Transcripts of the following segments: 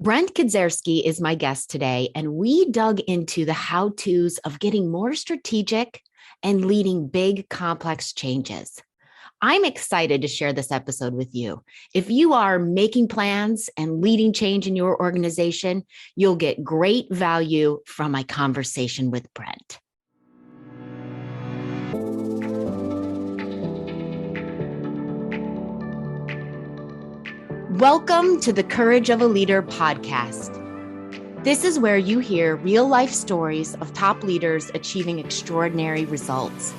Brent Kedzierski is my guest today, and we dug into the how-tos of getting more strategic and leading big, complex changes. I'm excited to share this episode with you. If you are making plans and leading change in your organization, you'll get great value from my conversation with Brent. Welcome to the Courage of a Leader podcast. This is where you hear real-life stories of top leaders achieving extraordinary results.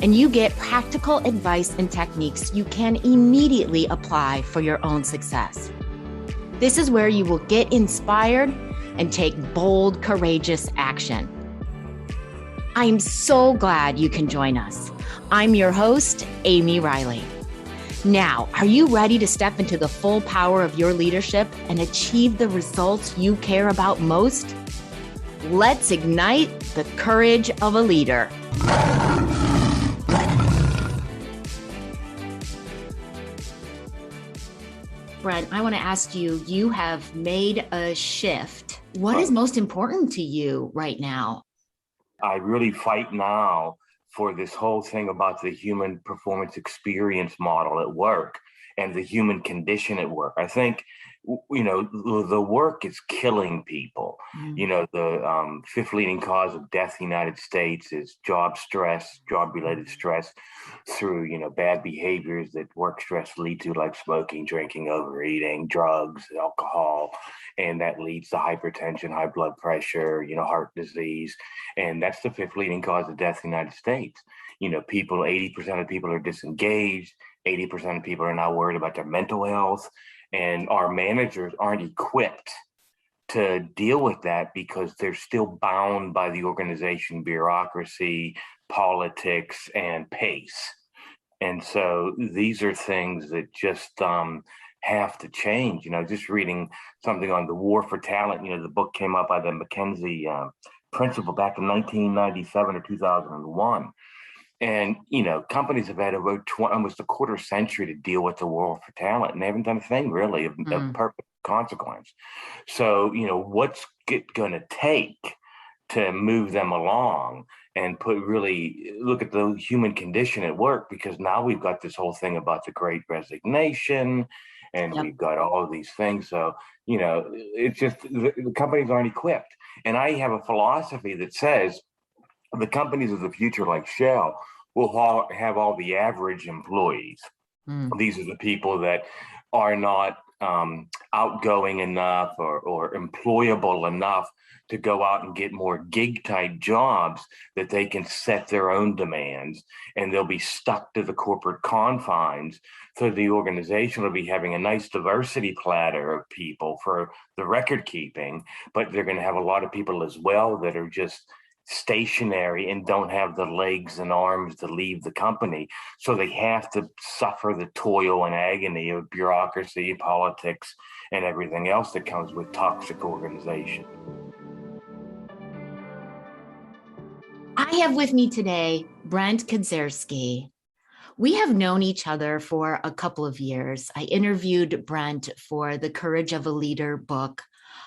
And you get practical advice and techniques you can immediately apply for your own success. This is where you will get inspired and take bold, courageous action. I'm so glad you can join us. I'm your host, Amy Riley. Now, are you ready to step into the full power of your leadership and achieve the results you care about most? Let's ignite the courage of a leader. Brent, I want to ask you, you have made a shift. What is most important to you right now? I really fight now for this whole thing about the human performance experience model at work and the human condition at work. I think, the work is killing people. The fifth leading cause of death in the United States is job stress, job-related stress through, bad behaviors that work stress lead to, like smoking, drinking, overeating, drugs, alcohol. And that leads to hypertension, high blood pressure, heart disease. And that's the fifth leading cause of death in the United States. 80% of people are disengaged. 80% of people are now worried about their mental health. And our managers aren't equipped to deal with that because they're still bound by the organization, bureaucracy, politics, and pace. And so these are things that just have to change. Just reading something on the war for talent, the book came out by the McKinsey principle back in 1997 or 2001. And, companies have had over almost a quarter century to deal with the war for talent, and they haven't done a thing really of perfect consequence. So, what's it going to take to move them along and look at the human condition at work? Because now we've got this whole thing about the Great Resignation, and we've got all of these things. So, it's just the companies aren't equipped. And I have a philosophy that says the companies of the future, like Shell, will have all the average employees. These are the people that are not outgoing enough or employable enough to go out and get more gig-type jobs that they can set their own demands, and they'll be stuck to the corporate confines. So the organization will be having a nice diversity platter of people for the record keeping, but they're going to have a lot of people as well that are just stationary and don't have the legs and arms to leave the company. So they have to suffer the toil and agony of bureaucracy, politics, and everything else that comes with toxic organization. I have with me today Brent Kedzierski. We have known each other for a couple of years. I interviewed Brent for the Courage of a Leader book.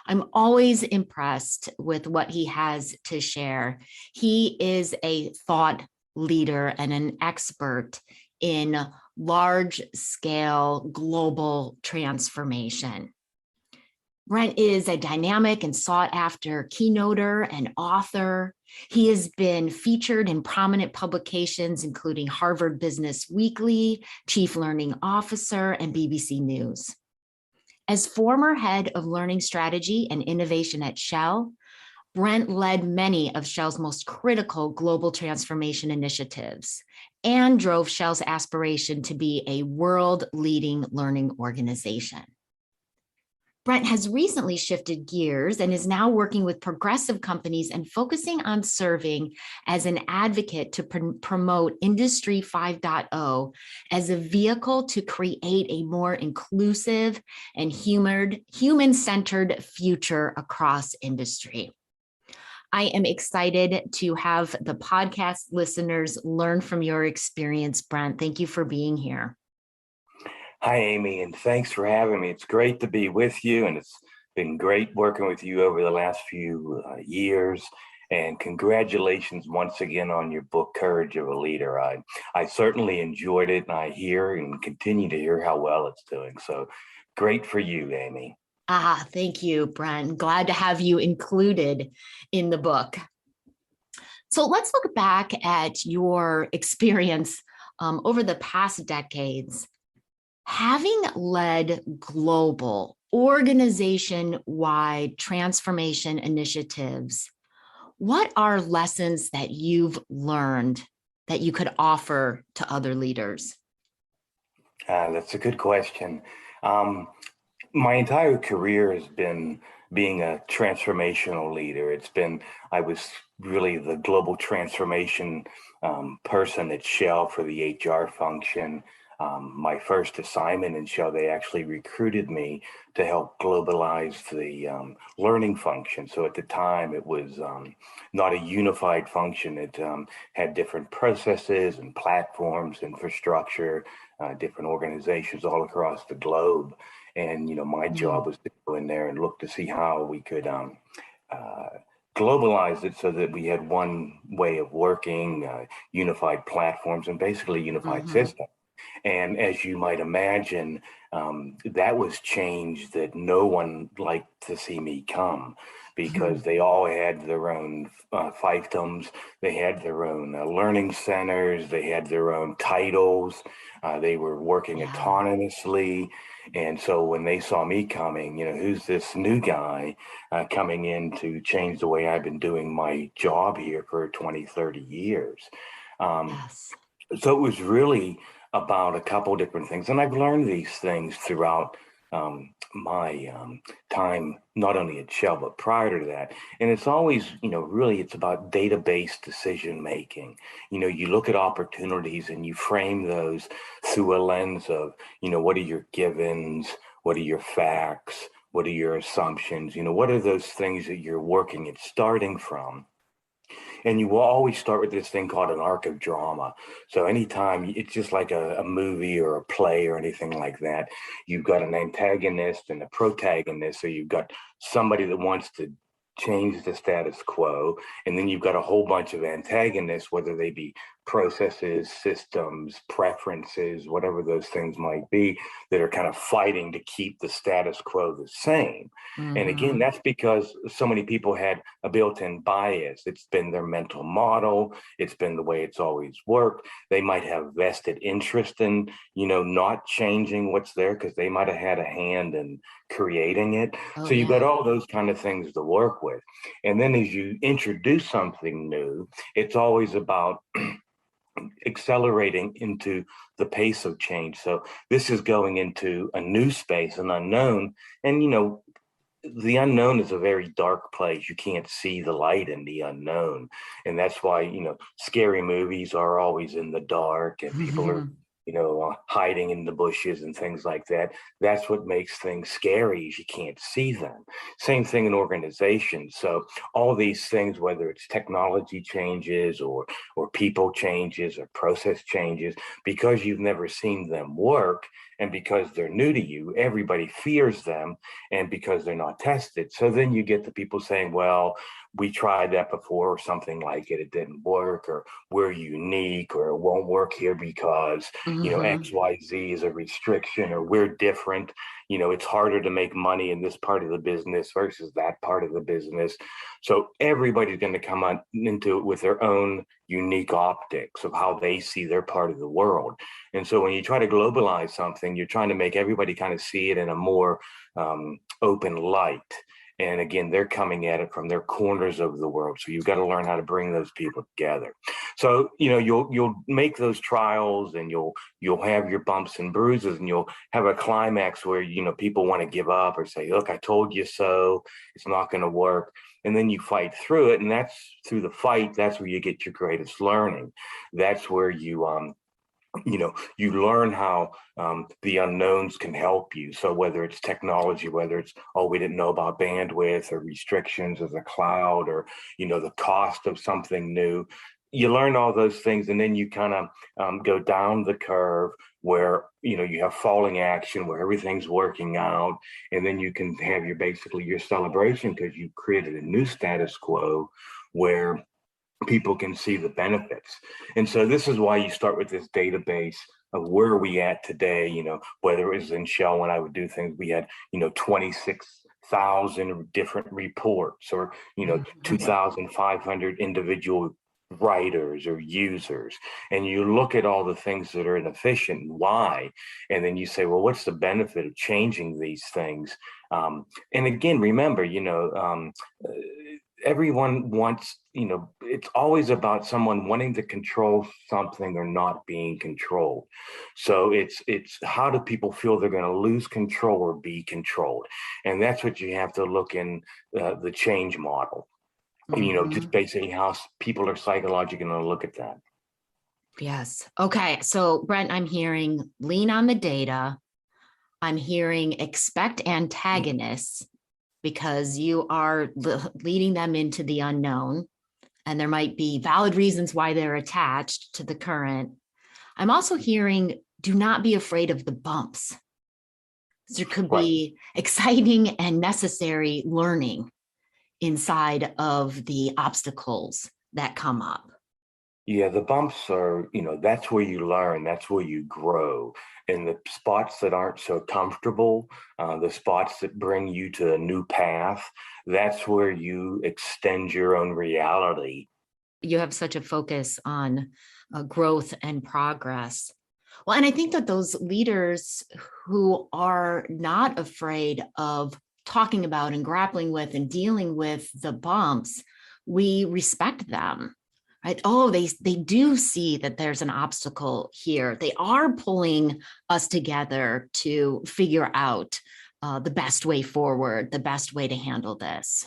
I'm always impressed with what he has to share. He is a thought leader and an expert in large-scale global transformation. Brent is a dynamic and sought-after keynoter and author. He has been featured in prominent publications, including Harvard Business Weekly, Chief Learning Officer, and BBC News. As former head of learning strategy and innovation at Shell, Brent led many of Shell's most critical global transformation initiatives and drove Shell's aspiration to be a world-leading learning organization. Brent has recently shifted gears and is now working with progressive companies and focusing on serving as an advocate to promote Industry 5.0 as a vehicle to create a more inclusive and human-centered future across industry. I am excited to have the podcast listeners learn from your experience, Brent. Thank you for being here. Hi, Amy, and thanks for having me. It's great to be with you, and it's been great working with you over the last few years. And congratulations once again on your book, Courage of a Leader. I certainly enjoyed it, and I hear and continue to hear how well it's doing. So great for you, Amy. Thank you, Brent. Glad to have you included in the book. So let's look back at your experience over the past decades. Having led global organization-wide transformation initiatives, what are lessons that you've learned that you could offer to other leaders? That's a good question. My entire career has been being a transformational leader. I was really the global transformation person at Shell for the HR function. My first assignment in Shell, they actually recruited me to help globalize the learning function. So at the time, it was not a unified function. It had different processes and platforms, infrastructure, different organizations all across the globe. And, my job was to go in there and look to see how we could globalize it so that we had one way of working, unified platforms, and basically unified system. And as you might imagine, that was change that no one liked to see me come, because they all had their own fiefdoms, they had their own learning centers, they had their own titles, they were working autonomously. And so when they saw me coming, who's this new guy coming in to change the way I've been doing my job here for 20, 30 years? So it was really about a couple different things. And I've learned these things throughout my time, not only at Shell, but prior to that. And it's always, really it's about database decision making. You look at opportunities and you frame those through a lens of, what are your givens? What are your facts? What are your assumptions? What are those things that you're working at starting from? And you will always start with this thing called an arc of drama. So anytime, it's just like a movie or a play or anything like that, you've got an antagonist and a protagonist. So you've got somebody that wants to change the status quo, and then you've got a whole bunch of antagonists, whether they be processes, systems, preferences, whatever those things might be, that are kind of fighting to keep the status quo the same. And again, that's because so many people had a built-in bias. It's been their mental model. It's been the way it's always worked. They might have vested interest in, not changing what's there, because they might have had a hand in creating it. So you've got all those kind of things to work with. And then as you introduce something new, it's always about accelerating into the pace of change. So this is going into a new space, an unknown. And, the unknown is a very dark place. You can't see the light in the unknown. And that's why, scary movies are always in the dark, and people are hiding in the bushes and things like that. That's what makes things scary, is you can't see them. Same thing in organizations. So all these things, whether it's technology changes or people changes or process changes, because you've never seen them work, and because they're new to you, everybody fears them, and because they're not tested. So then you get the people saying, well, we tried that before, or something like it didn't work, or we're unique, or it won't work here because, XYZ is a restriction, or we're different. It's harder to make money in this part of the business versus that part of the business. So everybody's going to come on into it with their own unique optics of how they see their part of the world. And so when you try to globalize something, you're trying to make everybody kind of see it in a more open light. And again, they're coming at it from their corners of the world. So you've got to learn how to bring those people together. So, you'll make those trials, and you'll have your bumps and bruises, and you'll have a climax where, people want to give up or say, look, I told you so, it's not going to work. And then you fight through it. And that's through the fight. That's where you get your greatest learning. That's where you you learn how the unknowns can help you. So whether it's technology, whether it's, we didn't know about bandwidth or restrictions of the cloud, or, the cost of something new, you learn all those things, and then you kind of go down the curve where you have falling action, where everything's working out, and then you can have basically your celebration because you created a new status quo where people can see the benefits. And so this is why you start with this database of where are we at today. Whether it was in Shell when I would do things, we had 26,000 different reports, or 2,500 individual writers or users, and you look at all the things that are inefficient and why, and then you say, well, what's the benefit of changing these things? And again, remember, everyone wants, it's always about someone wanting to control something or not being controlled. So it's how do people feel they're going to lose control or be controlled? And that's what you have to look in the change model. Just basically how people are psychologically going to look at that. Yes. Okay. So Brent, I'm hearing lean on the data. I'm hearing expect antagonists because you are leading them into the unknown, and there might be valid reasons why they're attached to the current. I'm also hearing do not be afraid of the bumps. There could be exciting and necessary learning inside of the obstacles that come up. Yeah, the bumps are, that's where you learn, that's where you grow. And the spots that aren't so comfortable, the spots that bring you to a new path, that's where you extend your own reality. You have such a focus on growth and progress. Well, and I think that those leaders who are not afraid of talking about and grappling with and dealing with the bumps, we respect them, right? Oh, they do see that there's an obstacle here. They are pulling us together to figure out the best way forward, the best way to handle this.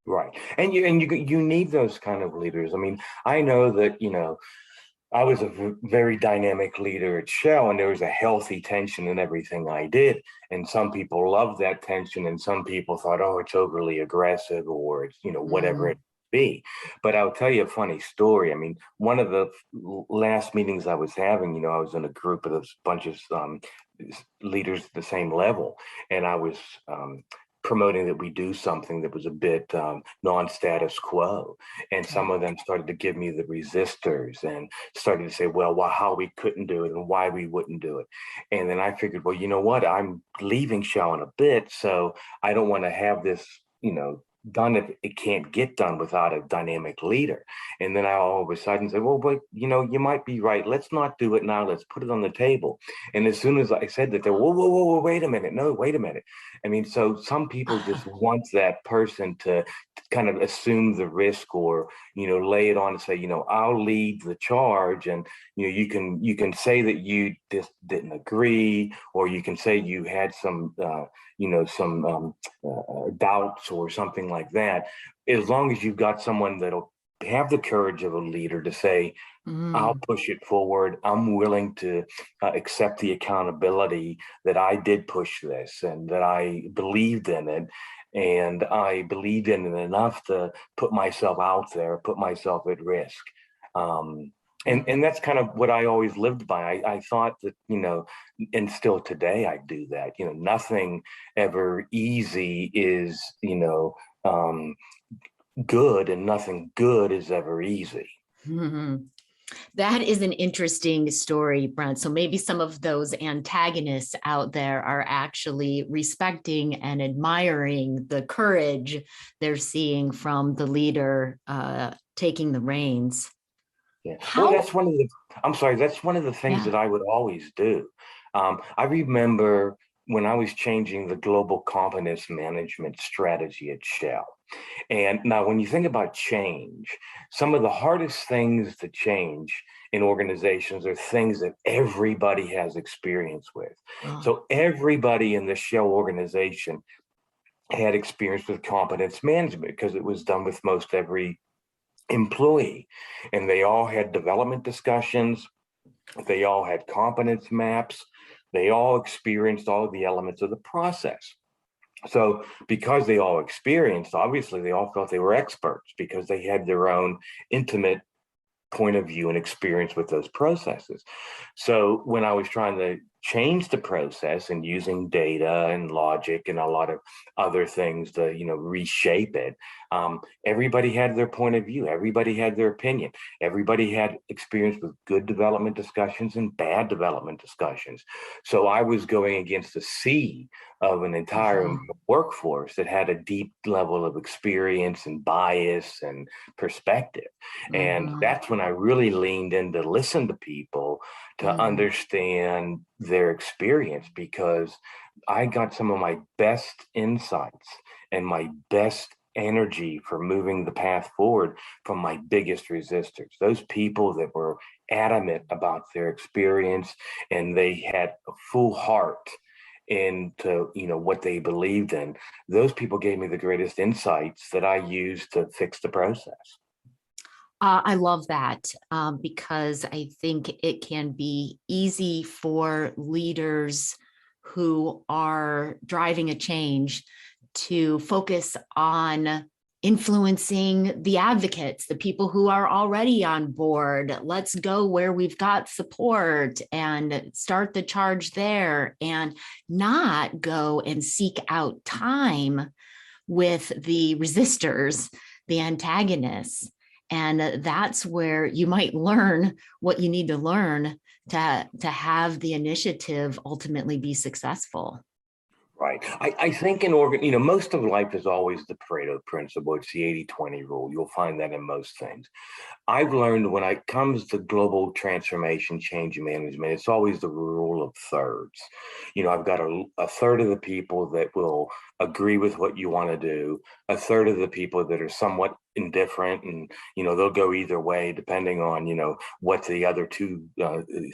Right. And you need those kind of leaders. I mean, I know that, I was a very dynamic leader at Shell, and there was a healthy tension in everything I did. And some people loved that tension, and some people thought, oh, it's overly aggressive, or it's, whatever it be. But I'll tell you a funny story. I mean, one of the last meetings I was having, I was in a group of a bunch of leaders at the same level, and I was promoting that we do something that was a bit non-status quo. And some of them started to give me the resistors and started to say, well, how we couldn't do it and why we wouldn't do it. And then I figured, well, you know what? I'm leaving Shell in a bit, so I don't want to have this, done if it can't get done without a dynamic leader. And then I all of a sudden said, well, but you might be right. Let's not do it now. Let's put it on the table. And as soon as I said that, they were, whoa, wait a minute. No, wait a minute. I mean, so some people just want that person to kind of assume the risk, or, lay it on and say, I'll lead the charge. And, you can say that you just didn't agree, or you can say you had some, doubts or something like that. As long as you've got someone that'll have the courage of a leader to say, I'll push it forward. I'm willing to accept the accountability that I did push this and that I believed in it. And I believed in it enough to put myself out there, put myself at risk. And that's kind of what I always lived by. I thought that, and still today I do that, nothing ever easy is, good, and nothing good is ever easy. That is an interesting story, Brent. So maybe some of those antagonists out there are actually respecting and admiring the courage they're seeing from the leader taking the reins. Yeah. Well, that's one of the, I'm sorry, that's one of the things that I would always do. I remember when I was changing the global competence management strategy at Shell. And now when you think about change, some of the hardest things to change in organizations are things that everybody has experience with. So everybody in the Shell organization had experience with competence management because it was done with most every employee, and they all had development discussions, they all had competence maps, they all experienced all of the elements of the process. So because they all experienced, obviously they all felt they were experts because they had their own intimate point of view and experience with those processes. So when I was trying to change the process and using data and logic and a lot of other things to, reshape it, everybody had their point of view. Everybody had their opinion. Everybody had experience with good development discussions and bad development discussions. So I was going against the sea of an entire workforce that had a deep level of experience and bias and perspective. And that's when I really leaned in to listen to people, to understand their experience, because I got some of my best insights and my best energy for moving the path forward from my biggest resistors, those people that were adamant about their experience and they had a full heart into what they believed in. Those people gave me the greatest insights that I used to fix the process. I love that because I think it can be easy for leaders who are driving a change to focus on influencing the advocates, the people who are already on board. Let's go where we've got support and start the charge there, and not go and seek out time with the resistors, the antagonists. And that's where you might learn what you need to learn to have the initiative ultimately be successful. Right. I think most of life is always the Pareto principle. It's the 80-20 rule. You'll find that in most things. I've learned when it comes to global transformation, change management, it's always the rule of thirds. I've got a third of the people that will agree with what you want to do, a third of the people that are somewhat indifferent, and they'll go either way depending on what the other two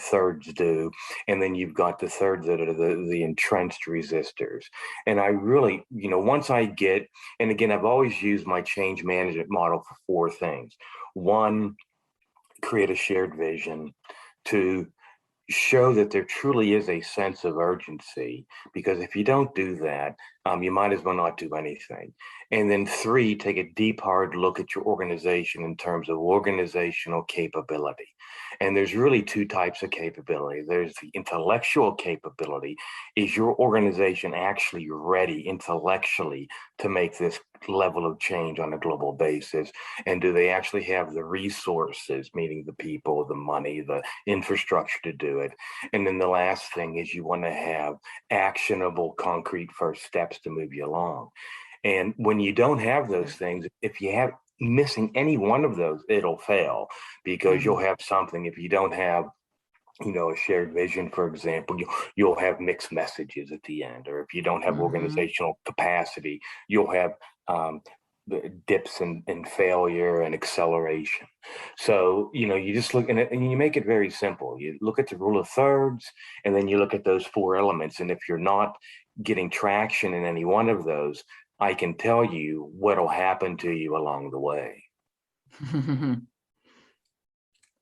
thirds do, and then you've got the third that are the entrenched resistors. And I really, once I get, and again, I've always used my change management model for four things. One, create a shared vision. Two, show that there truly is a sense of urgency, because if you don't do that, you might as well not do anything. And then three, take a deep, hard look at your organization in terms of organizational capability. And there's really two types of capability. There's the intellectual capability. Is your organization actually ready intellectually to make this level of change on a global basis? And do they actually have the resources, meaning the people, the money, the infrastructure to do it? And then the last thing is you want to have actionable, concrete first steps to move you along. And when you don't have those things, if you have missing any one of those, it'll fail, because you'll have something. If you don't have a shared vision, for example, you'll have mixed messages at the end. Or if you don't have organizational capacity, you'll have dips in failure and acceleration. So, you just look at it and you make it very simple. You look at the rule of thirds, and then you look at those four elements. And if you're not getting traction in any one of those, I can tell you what'll happen to you along the way.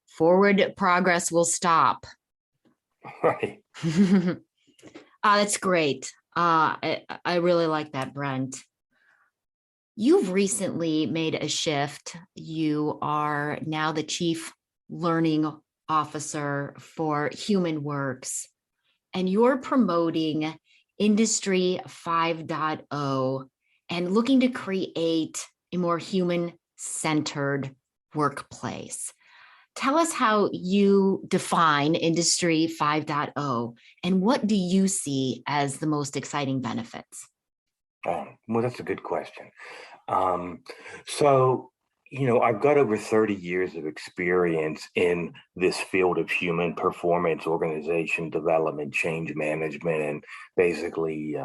Forward progress will stop. Right. That's great. I really like that, Brent. You've recently made a shift. You are now the Chief Learning Officer for Human WRKS, and you're promoting Industry 5.0 and looking to create a more human-centered workplace. Tell us how you define Industry 5.0 and what do you see as the most exciting benefits? Well, that's a good question. So, I've got over 30 years of experience in this field of human performance, organization development, change management, and basically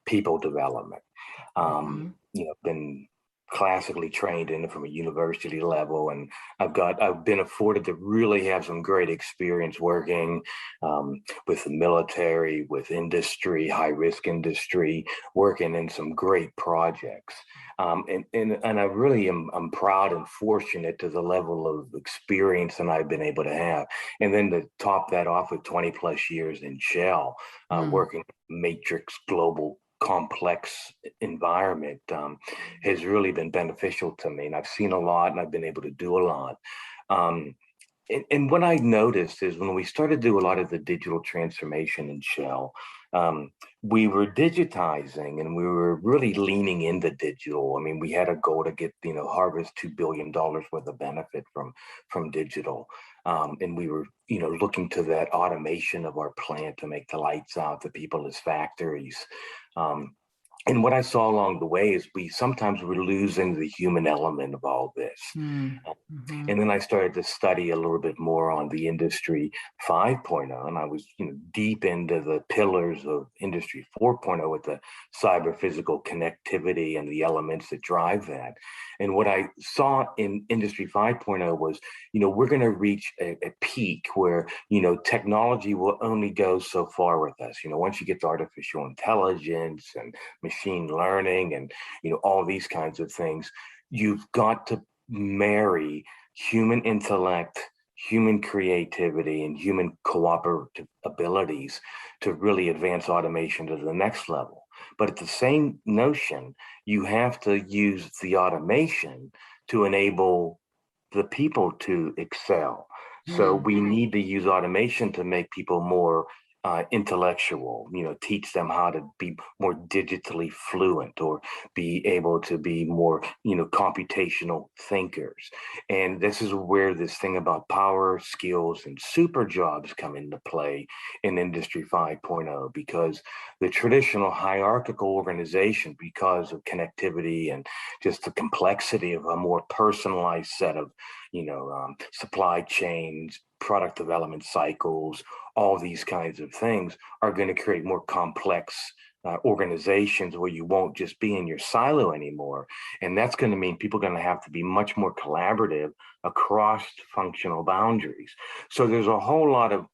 people development. Been classically trained in it from a university level, and I've been afforded to really have some great experience working with the military, with industry, high risk industry, working in some great projects. And I really I'm proud and fortunate to the level of experience that I've been able to have. And then to top that off with 20 plus years in Shell, working matrix global complex environment has really been beneficial to me. And I've seen a lot and I've been able to do a lot. and what I noticed is when we started to do a lot of the digital transformation in Shell, we were digitizing and we were really leaning into digital. I mean, we had a goal to get, harvest $2 billion worth of benefit from digital. And we were, looking to that automation of our plant to make the lights out, the people as factories. And what I saw along the way is we sometimes were losing the human element of all this. Mm-hmm. And then I started to study a little bit more on the Industry 5.0, and I was, deep into the pillars of Industry 4.0 with the cyber physical connectivity and the elements that drive that. And what I saw in Industry 5.0 was, we're going to reach a peak where, technology will only go so far with us. Once you get to artificial intelligence and machine learning and, all these kinds of things, you've got to marry human intellect, human creativity, and human cooperative abilities to really advance automation to the next level. But at the same notion, you have to use the automation to enable the people to excel. So we need to use automation to make people more intellectual, teach them how to be more digitally fluent or be able to be more, computational thinkers. And this is where this thing about power, skills, and super jobs come into play in Industry 5.0, because the traditional hierarchical organization, because of connectivity and just the complexity of a more personalized set of, supply chains, product development cycles, all these kinds of things are going to create more complex organizations where you won't just be in your silo anymore. And that's going to mean people are going to have to be much more collaborative across functional boundaries. So there's a whole lot of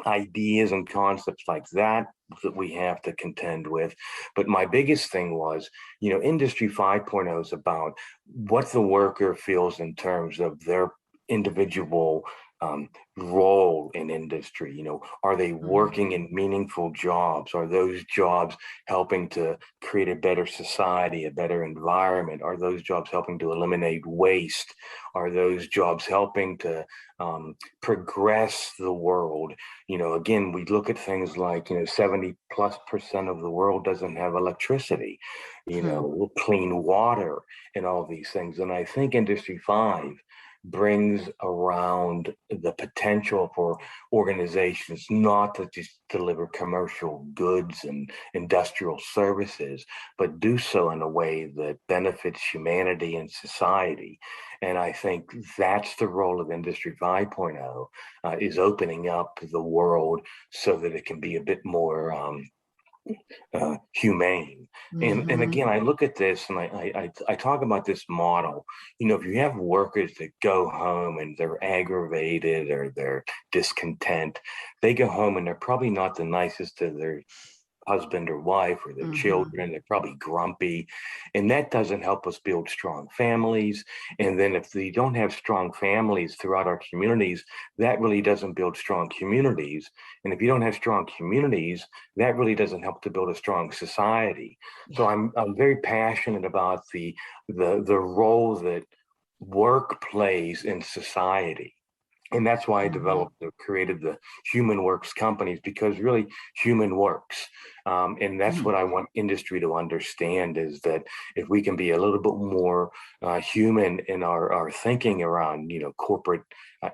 ideas and concepts like that we have to contend with. But my biggest thing was, Industry 5.0 is about what the worker feels in terms of their individual role in industry. Are they working in meaningful jobs? Are those jobs helping to create a better society, a better environment? Are those jobs helping to eliminate waste? Are those jobs helping to progress the world? Again, we look at things like, 70+% of the world doesn't have electricity, clean water and all these things. And I think Industry 5 brings around the potential for organizations not to just deliver commercial goods and industrial services, but do so in a way that benefits humanity and society. And I think that's the role of Industry 5.0, is opening up the world so that it can be a bit more humane. And again, I look at this and I talk about this model. If you have workers that go home and they're aggravated or they're discontent, they go home and they're probably not the nicest to their husband or wife or their children. They're probably grumpy, and that doesn't help us build strong families. And then if we don't have strong families throughout our communities, that really doesn't build strong communities. And if you don't have strong communities, that really doesn't help to build a strong society. So I'm very passionate about the role that work plays in society. And that's why I created the Human WRKS companies, because really human works. And that's what I want industry to understand, is that if we can be a little bit more human in our thinking around, corporate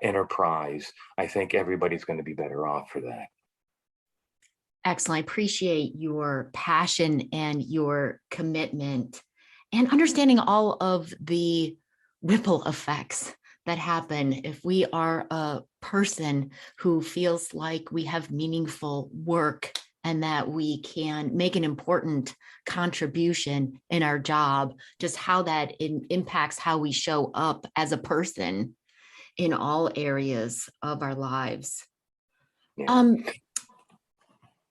enterprise, I think everybody's going to be better off for that. Excellent. I appreciate your passion and your commitment and understanding all of the ripple effects that happen if we are a person who feels like we have meaningful work and that we can make an important contribution in our job, just how that impacts how we show up as a person in all areas of our lives. Yeah.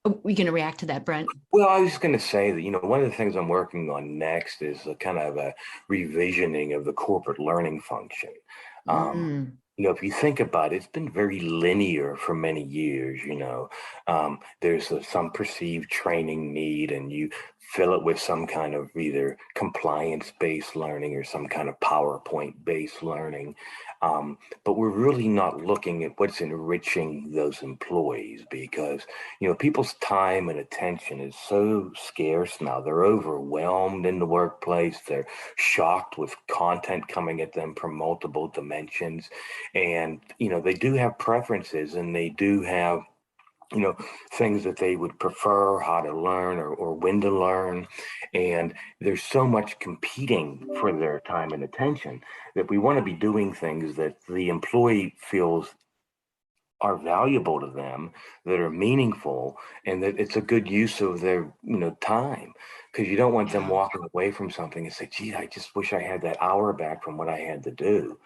Are we going to react to that, Brent? Well, I was going to say that, one of the things I'm working on next is a kind of a revisioning of the corporate learning function. If you think about it, it's been very linear for many years. There's some perceived training need, and you fill it with some kind of either compliance-based learning or some kind of PowerPoint-based learning. But we're really not looking at what's enriching those employees, because, people's time and attention is so scarce now. They're overwhelmed in the workplace. They're shocked with content coming at them from multiple dimensions. And, they do have preferences, and they do have things that they would prefer, how to learn or when to learn. And there's so much competing for their time and attention that we want to be doing things that the employee feels are valuable to them, that are meaningful, and that it's a good use of their time, because you don't want them Yeah. walking away from something and say, gee, I just wish I had that hour back from what I had to do.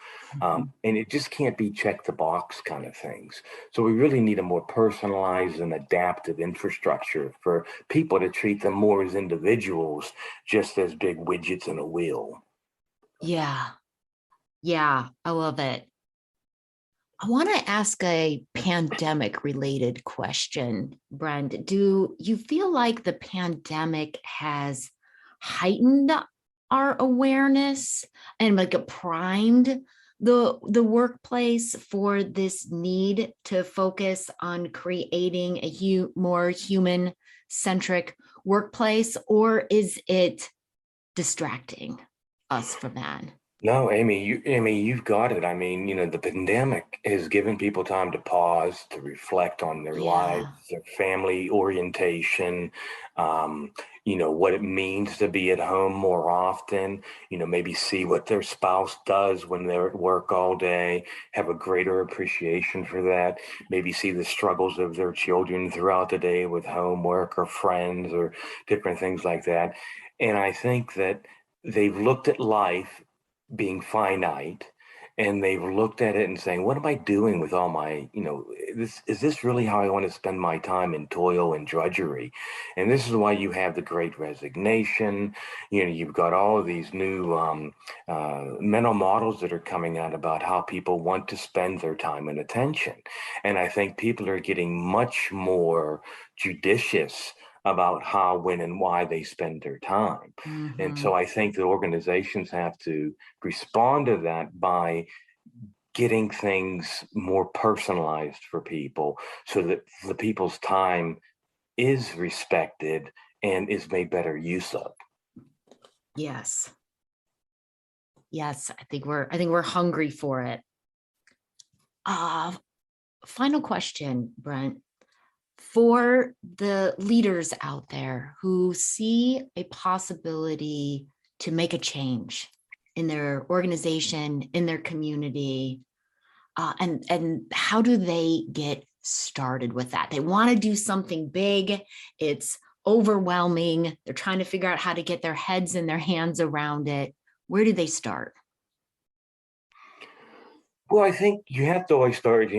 And it just can't be check the box kind of things. So we really need a more personalized and adaptive infrastructure for people to treat them more as individuals, just as big widgets in a wheel. Yeah. Yeah. I love it. I want to ask a pandemic related question, Brent. Do you feel like the pandemic has heightened our awareness and like primed the workplace for this need to focus on creating a more human centric workplace, or is it distracting us from that? No, Amy, you've got it. I mean, the pandemic has given people time to pause, to reflect on their lives, Yeah. their family orientation, what it means to be at home more often, maybe see what their spouse does when they're at work all day, have a greater appreciation for that, maybe see the struggles of their children throughout the day with homework or friends or different things like that. And I think that they've looked at life being finite, and they've looked at it and saying, what am I doing with all my, is this really how I want to spend my time in toil and drudgery? And this is why you have the Great Resignation. You've got all of these new mental models that are coming out about how people want to spend their time and attention. And I think people are getting much more judicious about how, when, and why they spend their time. And Mhm. so I think that organizations have to respond to that by getting things more personalized for people, so that the people's time is respected and is made better use of. Yes. Yes, I think we're hungry for it. Uh, Final question, Brent. For the leaders out there who see a possibility to make a change in their organization, in their community, and how do they get started with that? They want to do something big. It's overwhelming. They're trying to figure out how to get their heads and their hands around it. Where do they start? Well, I think you have to always start,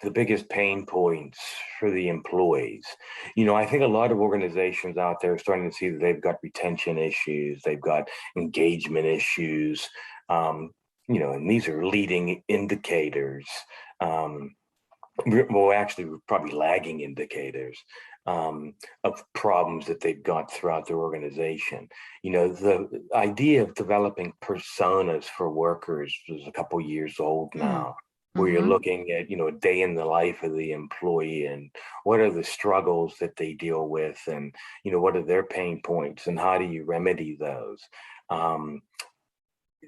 the biggest pain points for the employees. I think a lot of organizations out there are starting to see that they've got retention issues, they've got engagement issues, and these are leading indicators. Um, well, actually, probably lagging indicators of problems that they've got throughout their organization. The idea of developing personas for workers is a couple years old Mm. now, where you're Hmm. looking at, a day in the life of the employee, and what are the struggles that they deal with, and, what are their pain points, and how do you remedy those? Um,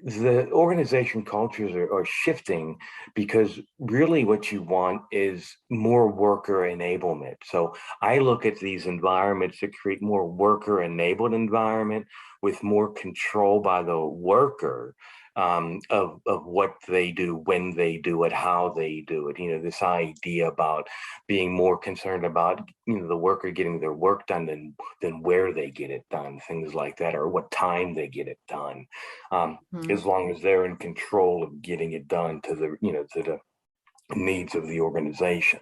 the organization cultures are shifting, because really what you want is more worker enablement. So I look at these environments to create more worker enabled environment with more control by the worker, of what they do, when they do it, how they do it. This idea about being more concerned about, the worker getting their work done than where they get it done, things like that, or what time they get it done. As long as they're in control of getting it done to the needs of the organization.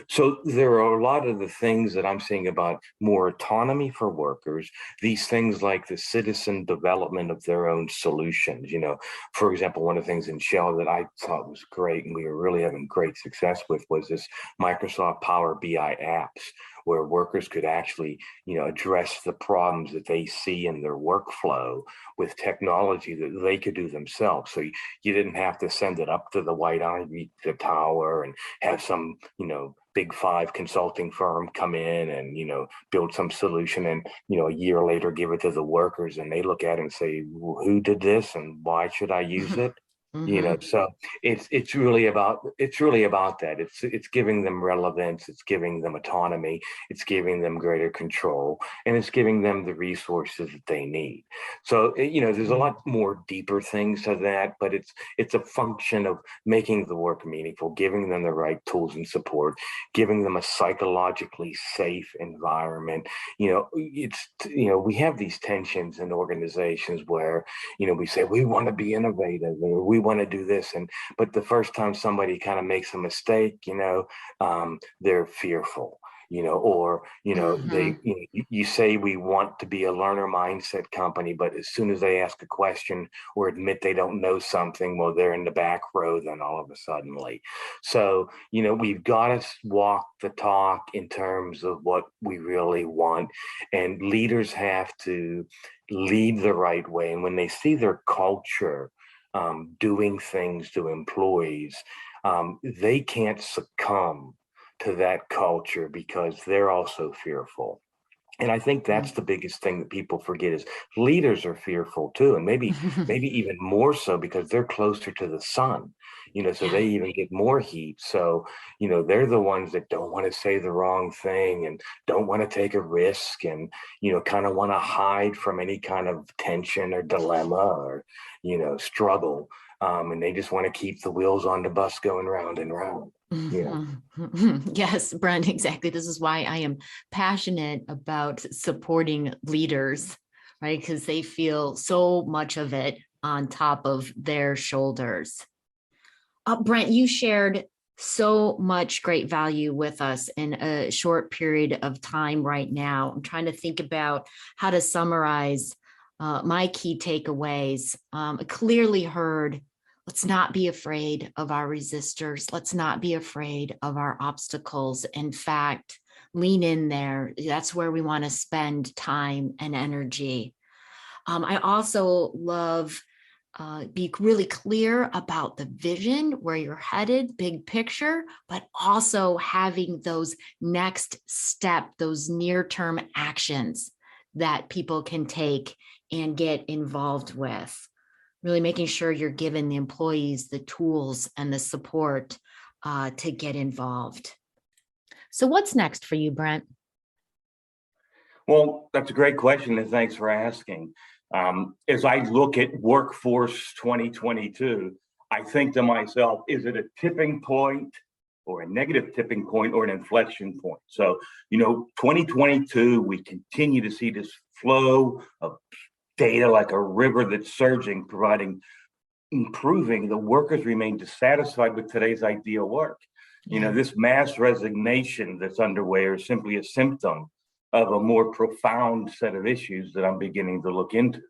So there are a lot of the things that I'm seeing about more autonomy for workers, these things like the citizen development of their own solutions. For example, one of the things in Shell that I thought was great and we were really having great success with was this Microsoft Power BI apps, where workers could actually, address the problems that they see in their workflow with technology that they could do themselves. So you didn't have to send it up to the White Ivy Tower and have some, big five consulting firm come in and, build some solution and, a year later give it to the workers and they look at it and say, well, who did this and why should I use it? So it's really about that. It's giving them relevance, it's giving them autonomy, it's giving them greater control, and it's giving them the resources that they need. So there's a lot more deeper things to that, but it's a function of making the work meaningful, giving them the right tools and support, giving them a psychologically safe environment. We have these tensions in organizations where we say we want to be innovative or we want to do this, but the first time somebody kind of makes a mistake, they're fearful, or you say we want to be a learner mindset company, but as soon as they ask a question or admit they don't know something, well, they're in the back row then all of a suddenly. So we've got to walk the talk in terms of what we really want, and leaders have to lead the right way. And when they see their culture doing things to employees, they can't succumb to that culture because they're also fearful. And I think that's the biggest thing that people forget is leaders are fearful too, and maybe even more so because they're closer to the sun, so they even get more heat. So, they're the ones that don't want to say the wrong thing and don't want to take a risk and, kind of want to hide from any kind of tension or dilemma or, struggle. And they just want to keep the wheels on the bus going round and round. Yes, Brent, exactly. This is why I am passionate about supporting leaders, right? Because they feel so much of it on top of their shoulders. Brent, you shared so much great value with us in a short period of time right now. I'm trying to think about how to summarize my key takeaways. I clearly heard, let's not be afraid of our resistors. Let's not be afraid of our obstacles. In fact, lean in there. That's where we want to spend time and energy. I also love be really clear about the vision, where you're headed, big picture, but also having those next step, those near-term actions that people can take and get involved with. Really making sure you're giving the employees the tools and the support to get involved. So what's next for you, Brent? Well, that's a great question, and thanks for asking. As I look at Workforce 2022, I think to myself, is it a tipping point or a negative tipping point or an inflection point? So, 2022, we continue to see this flow of data like a river that's surging, improving. The workers remain dissatisfied with today's ideal work. This mass resignation that's underway is simply a symptom of a more profound set of issues that I'm beginning to look into.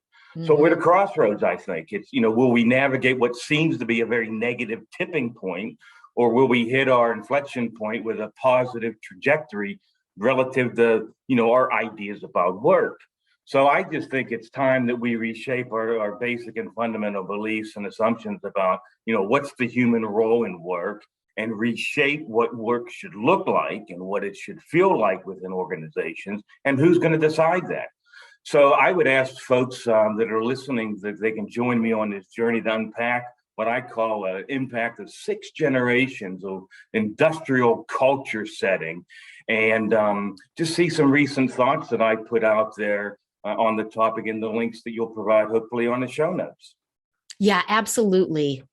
So we're at a crossroads, I think. It's, will we navigate what seems to be a very negative tipping point, or will we hit our inflection point with a positive trajectory relative to, our ideas about work? So I just think it's time that we reshape our basic and fundamental beliefs and assumptions about, what's the human role in work, and reshape what work should look like and what it should feel like within organizations, and who's going to decide that. So I would ask folks that are listening that they can join me on this journey to unpack what I call an impact of 6 generations of industrial culture setting, and just see some recent thoughts that I put out there on the topic and the links that you'll provide hopefully on the show notes. Yeah, absolutely.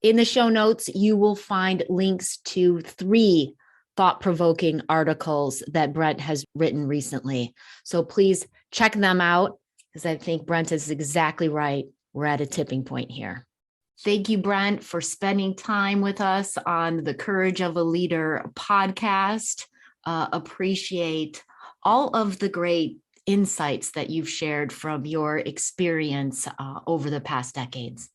In the show notes, you will find links to 3 thought-provoking articles that Brent has written recently. So please check them out, because I think Brent is exactly right. We're at a tipping point here. Thank you, Brent, for spending time with us on the Courage of a Leader podcast. Appreciate all of the great insights that you've shared from your experience over the past decades.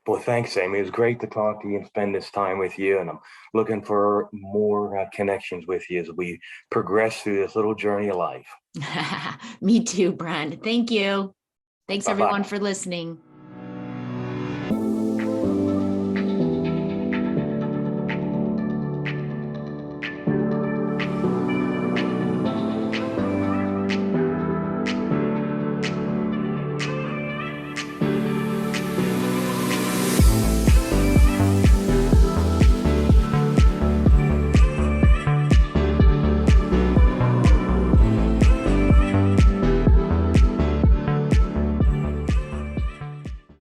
Well, thanks, Amy. It was great to talk to you and spend this time with you. And I'm looking for more connections with you as we progress through this little journey of life. Me too, Brent. Thank you. Thanks Bye-bye. everyone for listening.